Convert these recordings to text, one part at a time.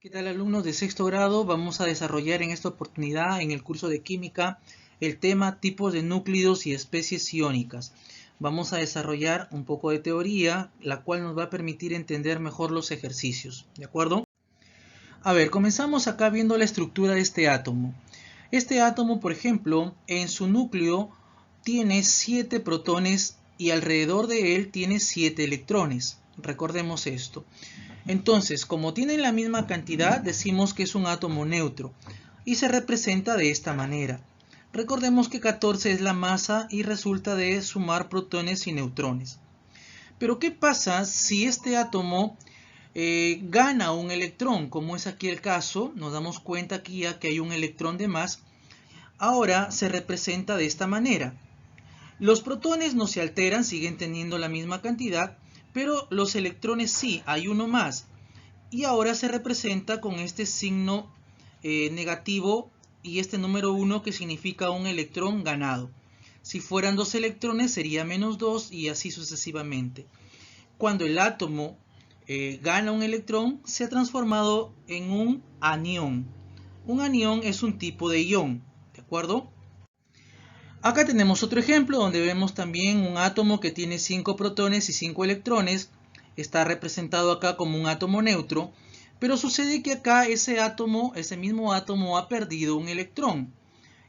¿Qué tal, alumnos de sexto grado? Vamos a desarrollar en esta oportunidad en el curso de química el tema tipos de núcleos y especies iónicas. Vamos a desarrollar un poco de teoría, la cual nos va a permitir entender mejor los ejercicios, ¿de acuerdo? A ver, comenzamos acá viendo la estructura de este átomo. Este átomo, por ejemplo, en su núcleo tiene 7 protones y alrededor de él tiene 7 electrones. Recordemos esto. Entonces, como tienen la misma cantidad, decimos que es un átomo neutro y se representa de esta manera. Recordemos que 14 es la masa y resulta de sumar protones y neutrones. Pero ¿qué pasa si este átomo gana un electrón? Como es aquí el caso, nos damos cuenta aquí ya que hay un electrón de más. Ahora se representa de esta manera. Los protones no se alteran, siguen teniendo la misma cantidad, pero los electrones sí, hay uno más. Y ahora se representa con este signo negativo y este número 1 que significa un electrón ganado. Si fueran 2 electrones sería menos 2 y así sucesivamente. Cuando el átomo gana un electrón, se ha transformado en un anión. Un anión es un tipo de ión, ¿de acuerdo? Acá tenemos otro ejemplo donde vemos también un átomo que tiene 5 protones y 5 electrones. Está representado acá como un átomo neutro, pero sucede que acá ese mismo átomo ha perdido un electrón.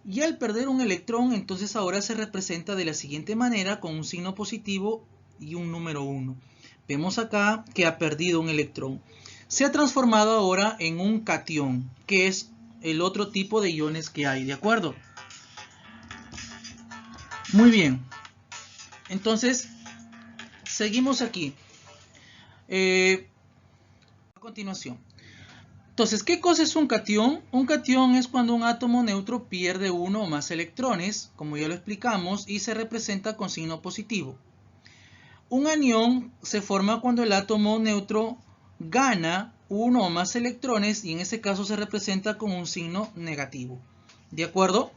Y al perder un electrón, entonces ahora se representa de la siguiente manera con un signo positivo y un número 1. Vemos acá que ha perdido un electrón. Se ha transformado ahora en un catión, que es el otro tipo de iones que hay, ¿de acuerdo? Muy bien. Entonces, seguimos aquí. A continuación. Entonces, ¿qué cosa es un catión? Un catión es cuando un átomo neutro pierde uno o más electrones, como ya lo explicamos, y se representa con signo positivo. Un anión se forma cuando el átomo neutro gana uno o más electrones y en ese caso se representa con un signo negativo. ¿De acuerdo?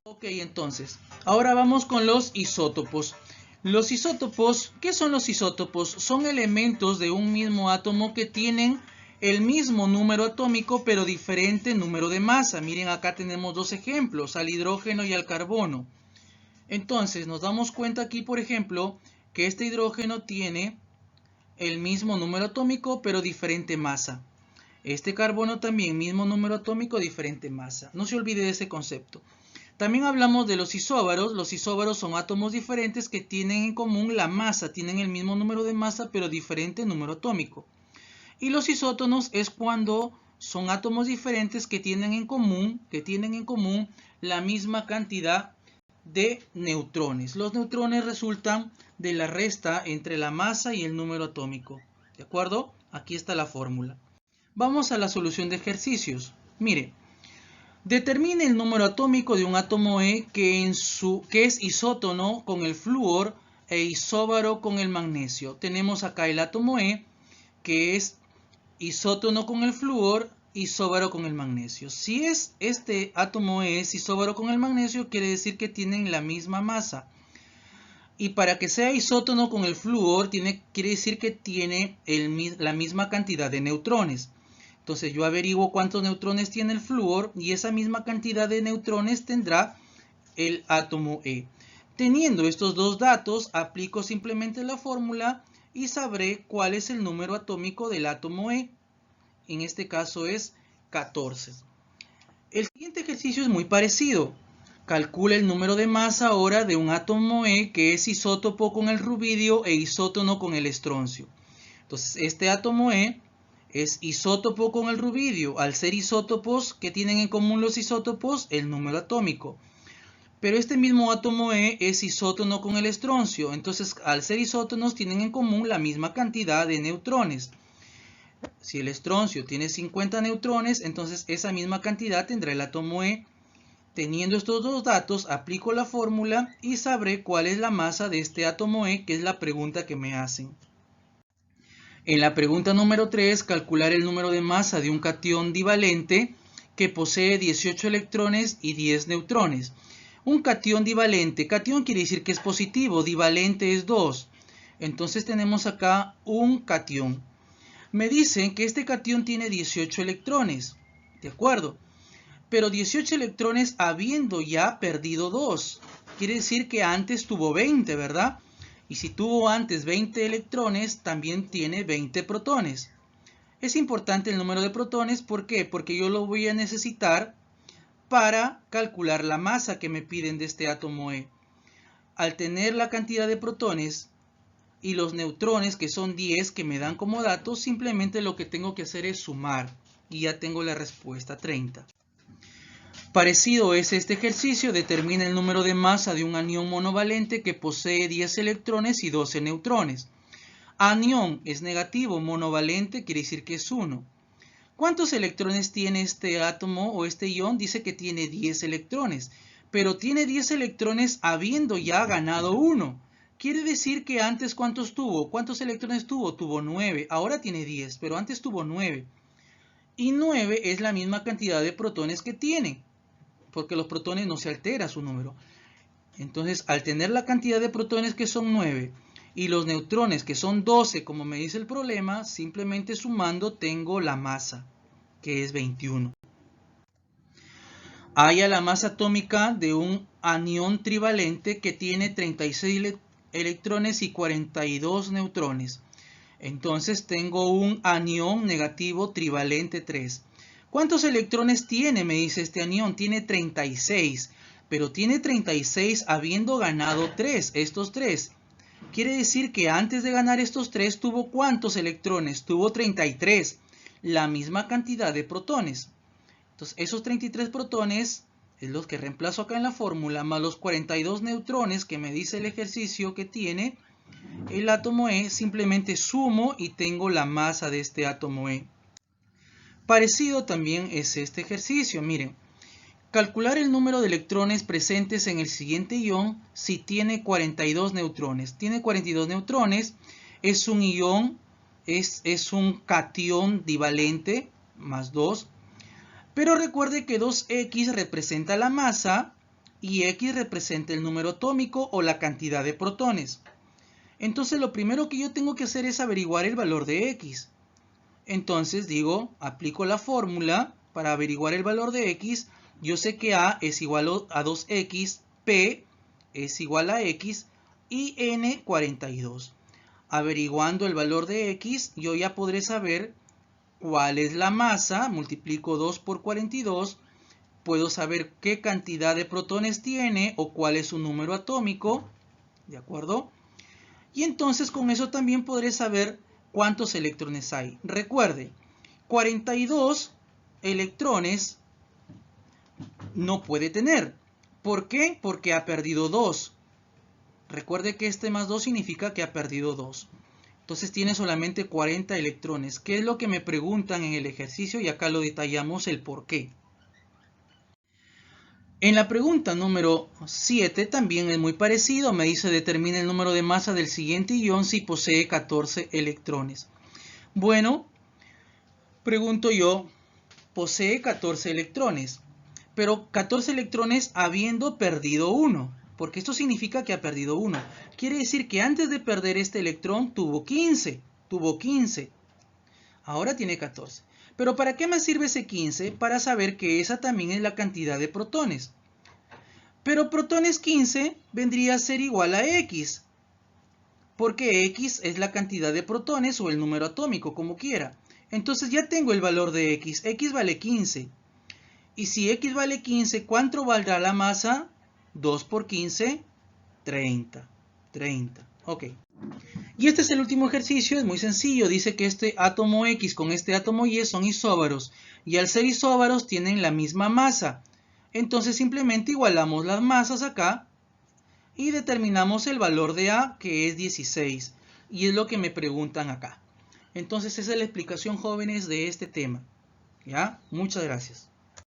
Ok, entonces, ahora vamos con los isótopos. Los isótopos, ¿qué son los isótopos? Son elementos de un mismo átomo que tienen el mismo número atómico pero diferente número de masa. Miren, acá tenemos dos ejemplos, al hidrógeno y al carbono. Entonces, nos damos cuenta aquí, por ejemplo, que este hidrógeno tiene el mismo número atómico pero diferente masa. Este carbono también, mismo número atómico, diferente masa. No se olvide de ese concepto. También hablamos de los isóbaros. Los isóbaros son átomos diferentes que tienen en común la masa, tienen el mismo número de masa pero diferente número atómico. Y los isótonos es cuando son átomos diferentes que tienen en común la misma cantidad de neutrones. Los neutrones resultan de la resta entre la masa y el número atómico. ¿De acuerdo? Aquí está la fórmula. Vamos a la solución de ejercicios. Mire. Determine el número atómico de un átomo E que es isótono con el flúor e isóbaro con el magnesio. Tenemos acá el átomo E que es isótono con el flúor, isóbaro con el magnesio. Si este átomo E es isóbaro con el magnesio, quiere decir que tienen la misma masa. Y para que sea isótono con el flúor, quiere decir que tiene la misma cantidad de neutrones. Entonces yo averiguo cuántos neutrones tiene el flúor y esa misma cantidad de neutrones tendrá el átomo E. Teniendo estos dos datos, aplico simplemente la fórmula y sabré cuál es el número atómico del átomo E. En este caso es 14. El siguiente ejercicio es muy parecido. Calcula el número de masa ahora de un átomo E que es isótopo con el rubidio e isótono con el estroncio. Entonces este átomo E es isótopo con el rubidio. Al ser isótopos, ¿qué tienen en común los isótopos? El número atómico. Pero este mismo átomo E es isótono con el estroncio. Entonces, al ser isótonos, tienen en común la misma cantidad de neutrones. Si el estroncio tiene 50 neutrones, entonces esa misma cantidad tendrá el átomo E. Teniendo estos dos datos, aplico la fórmula y sabré cuál es la masa de este átomo E, que es la pregunta que me hacen. En la pregunta número 3, calcular el número de masa de un catión divalente que posee 18 electrones y 10 neutrones. Un catión divalente, catión quiere decir que es positivo, divalente es 2. Entonces tenemos acá un catión. Me dicen que este catión tiene 18 electrones, ¿de acuerdo? Pero 18 electrones habiendo ya perdido 2. Quiere decir que antes tuvo 20, ¿verdad? Y si tuvo antes 20 electrones, también tiene 20 protones. Es importante el número de protones, ¿por qué? Porque yo lo voy a necesitar para calcular la masa que me piden de este átomo E. Al tener la cantidad de protones y los neutrones, que son 10, que me dan como datos, simplemente lo que tengo que hacer es sumar. Y ya tengo la respuesta, 30. Parecido es este ejercicio, determina el número de masa de un anión monovalente que posee 10 electrones y 12 neutrones. Anión es negativo, monovalente quiere decir que es 1. ¿Cuántos electrones tiene este átomo o este ion? Dice que tiene 10 electrones, pero tiene 10 electrones habiendo ya ganado 1. Quiere decir que antes ¿cuántos tuvo? ¿Cuántos electrones tuvo? Tuvo 9, ahora tiene 10, pero antes tuvo 9. Y 9 es la misma cantidad de protones que tiene, porque los protones no se altera su número. Entonces, al tener la cantidad de protones que son 9 y los neutrones que son 12, como me dice el problema, simplemente sumando tengo la masa, que es 21. Halla la masa atómica de un anión trivalente que tiene 36 electrones y 42 neutrones. Entonces tengo un anión negativo trivalente 3. ¿Cuántos electrones tiene? Me dice este anión. Tiene 36. Pero tiene 36 habiendo ganado 3. Estos 3. Quiere decir que antes de ganar estos 3 tuvo ¿cuántos electrones? Tuvo 33. La misma cantidad de protones. Entonces esos 33 protones es los que reemplazo acá en la fórmula, más los 42 neutrones que me dice el ejercicio que tiene el átomo E, simplemente sumo y tengo la masa de este átomo E. Parecido también es este ejercicio. Miren, calcular el número de electrones presentes en el siguiente ion si tiene 42 neutrones. Tiene 42 neutrones, es un ion, es un catión divalente, más 2. Pero recuerde que 2x representa la masa y x representa el número atómico o la cantidad de protones. Entonces lo primero que yo tengo que hacer es averiguar el valor de x. Entonces digo, aplico la fórmula para averiguar el valor de x. Yo sé que a es igual a 2x, p es igual a x y n 42. Averiguando el valor de x, yo ya podré saber cuál es la masa. Multiplico 2 por 42. Puedo saber qué cantidad de protones tiene o cuál es su número atómico. ¿De acuerdo? Y entonces con eso también podré saber cuántos electrones hay. Recuerde, 42 electrones no puede tener. ¿Por qué? Porque ha perdido 2. Recuerde que este más 2 significa que ha perdido 2. Entonces tiene solamente 40 electrones. ¿Qué es lo que me preguntan en el ejercicio? Y acá lo detallamos el por qué. En la pregunta número 7 también es muy parecido. Me dice determina el número de masa del siguiente ion si posee 14 electrones. Bueno, pregunto yo, posee 14 electrones. Pero 14 electrones habiendo perdido 1. Porque esto significa que ha perdido 1. Quiere decir que antes de perder este electrón tuvo 15. Tuvo 15. Ahora tiene 14. Pero ¿para qué me sirve ese 15? Para saber que esa también es la cantidad de protones. Pero protones 15 vendría a ser igual a X. Porque X es la cantidad de protones o el número atómico, como quiera. Entonces ya tengo el valor de X. X vale 15. Y si X vale 15, ¿cuánto valdrá la masa? 2 por 15, 30. 30. Ok. Y este es el último ejercicio, es muy sencillo. Dice que este átomo X con este átomo Y son isóbaros. Y al ser isóbaros tienen la misma masa. Entonces simplemente igualamos las masas acá. Y determinamos el valor de A, que es 16. Y es lo que me preguntan acá. Entonces esa es la explicación, jóvenes, de este tema. ¿Ya? Muchas gracias.